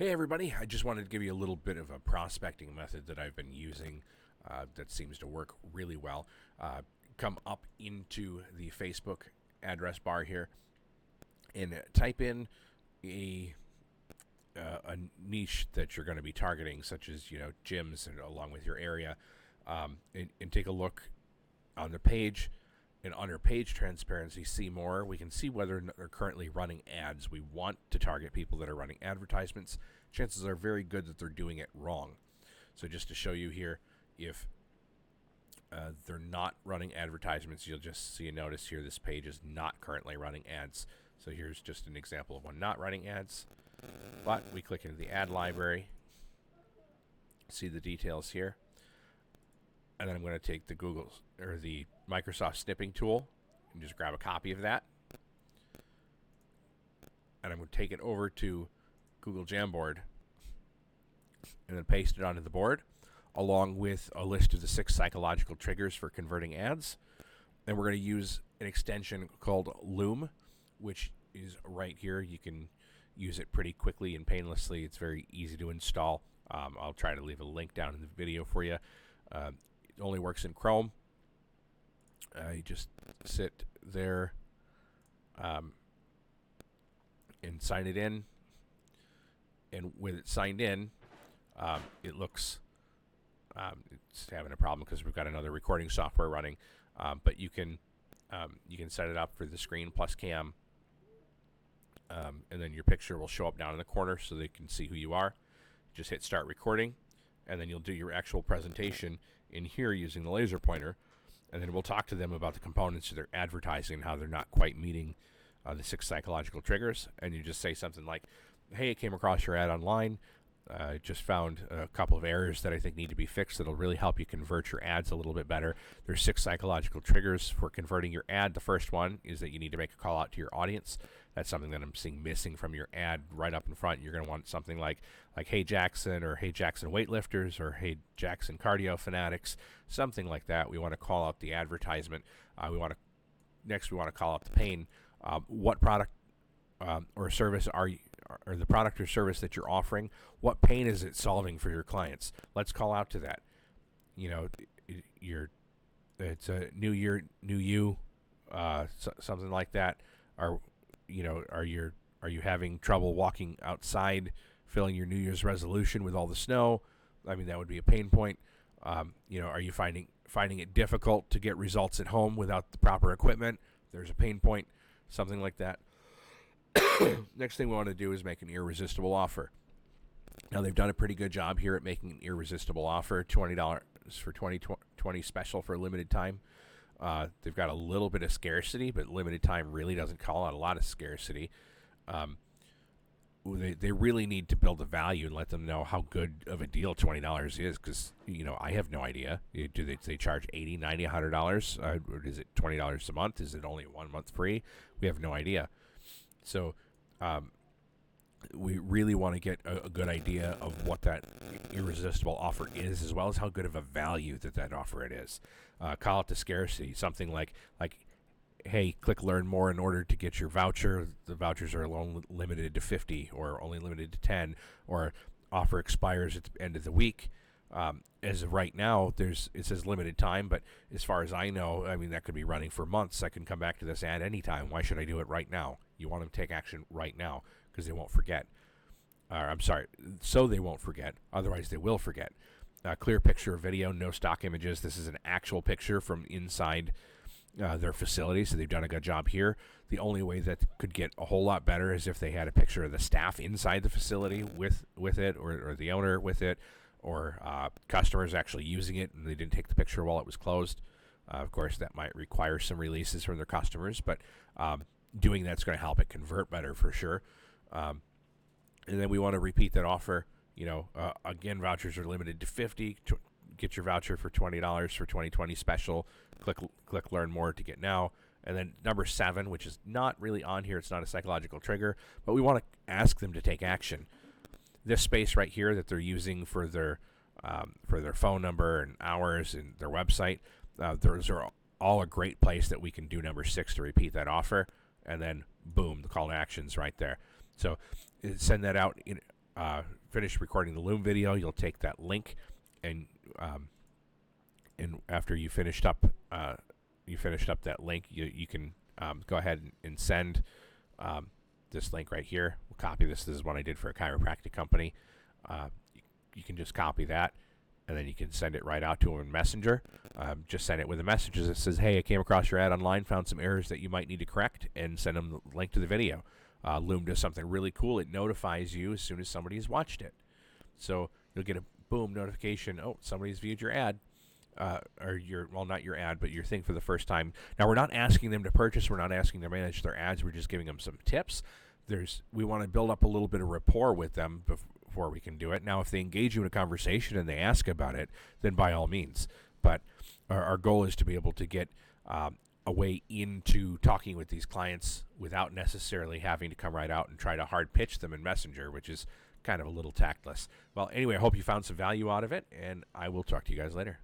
Hey everybody, I just wanted to give you a little bit of a prospecting method that I've been using that seems to work really well. Come up into the Facebook address bar here and type in a niche that you're going to be targeting, such as gyms and along with your area, and take a look on the page. And under page transparency, see more. We can see whether they're currently running ads. We want to target people that are running advertisements. Chances are very good that they're doing it wrong. So just to show you here, if they're not running advertisements, you'll just see a notice here. This page is not currently running ads. So here's just an example of one not running ads. But we click into the ad library, see the details here. And then I'm going to take the Google or the Microsoft snipping tool and just grab a copy of that. And I'm going to take it over to Google Jamboard and then paste it onto the board along with a list of the 6 psychological triggers for converting ads. And we're going to use an extension called Loom, which is right here. You can use it pretty quickly and painlessly. It's very easy to install. I'll try to leave a link down in the video for you. It only works in Chrome. You just sit there and sign it in. And with it signed in, it looks it's having a problem because we've got another recording software running. But you can set it up for the screen plus cam, and then your picture will show up down in the corner so they can see who you are. Just hit start recording, and then you'll do your actual presentation in here using the laser pointer, and then we'll talk to them about the components that they're advertising and how they're not quite meeting the 6 psychological triggers. And you just say something like, hey, I came across your ad online. I just found a couple of errors that I think need to be fixed that'll really help you convert your ads a little bit better. There's 6 psychological triggers for converting your ad. The first one is that you need to make a call out to your audience. That's something that I'm seeing missing from your ad right up in front. You're going to want something like Hey Jackson, or Hey Jackson Weightlifters, or Hey Jackson Cardio Fanatics, something like that. We want to call out the advertisement. Next we want to call out the pain. What product or service or the product or service that you're offering, what pain is it solving for your clients? Let's call out to that. It's a new year, new you, something like that. Are you having trouble walking outside, filling your New Year's resolution with all the snow? I mean, that would be a pain point. Are you finding it difficult to get results at home without the proper equipment? There's a pain point, something like that. Next thing we want to do is make an irresistible offer. Now, they've done a pretty good job here at making an irresistible offer, $20 for 2020 special for a limited time. They've got a little bit of scarcity, but limited time really doesn't call out a lot of scarcity. They really need to build the value and let them know how good of a deal $20 is, because I have no idea. Do they charge $80, $90, $100? Or is it $20 a month? Is it only 1 month free? We have no idea. So we really want to get a good idea of what that irresistible offer is, as well as how good of a value that offer it is. Call it the scarcity, something like, hey, click learn more in order to get your voucher. The vouchers are only limited to 50 or only limited to 10, or offer expires at the end of the week. As of right now, it says limited time, but as far as I know, I mean, that could be running for months. I can come back to this ad anytime. Why should I do it right now? You want them to take action right now because they won't forget. So they won't forget. Otherwise, they will forget. Clear picture or video, no stock images. This is an actual picture from inside their facility, so they've done a good job here. The only way that could get a whole lot better is if they had a picture of the staff inside the facility with it, or the owner with it, or customers actually using it and they didn't take the picture while it was closed. Of course, that might require some releases from their customers, but doing that's going to help it convert better for sure. And then we want to repeat that offer. Again, vouchers are limited to 50. Get your voucher for $20 for 2020 special. Click learn more to get now. And then number 7, which is not really on here. It's not a psychological trigger, but we want to ask them to take action. This space right here that they're using for their phone number and hours and their website, those are all a great place that we can do number 6 to repeat that offer. And then boom, the call to action's right there. So send that out finish recording the Loom video, you'll take that link, and after you finished up that link, you can go ahead and send this link right here. We'll copy this. This is one I did for a chiropractic company. You can just copy that, and then you can send it right out to them in Messenger. Just send it with a message that says, hey, I came across your ad online, found some errors that you might need to correct, and send them the link to the video. Loom does something really cool. It notifies you as soon as somebody has watched it. So you'll get a boom notification, oh, somebody's viewed your ad, not your ad, but your thing for the first time. Now, we're not asking them to purchase. We're not asking them to manage their ads. We're just giving them some tips. We want to build up a little bit of rapport with them before we can do it. Now, if they engage you in a conversation and they ask about it, then by all means. But our goal is to be able to get a way into talking with these clients without necessarily having to come right out and try to hard pitch them in Messenger, which is kind of a little tactless. Well, anyway, I hope you found some value out of it, and I will talk to you guys later.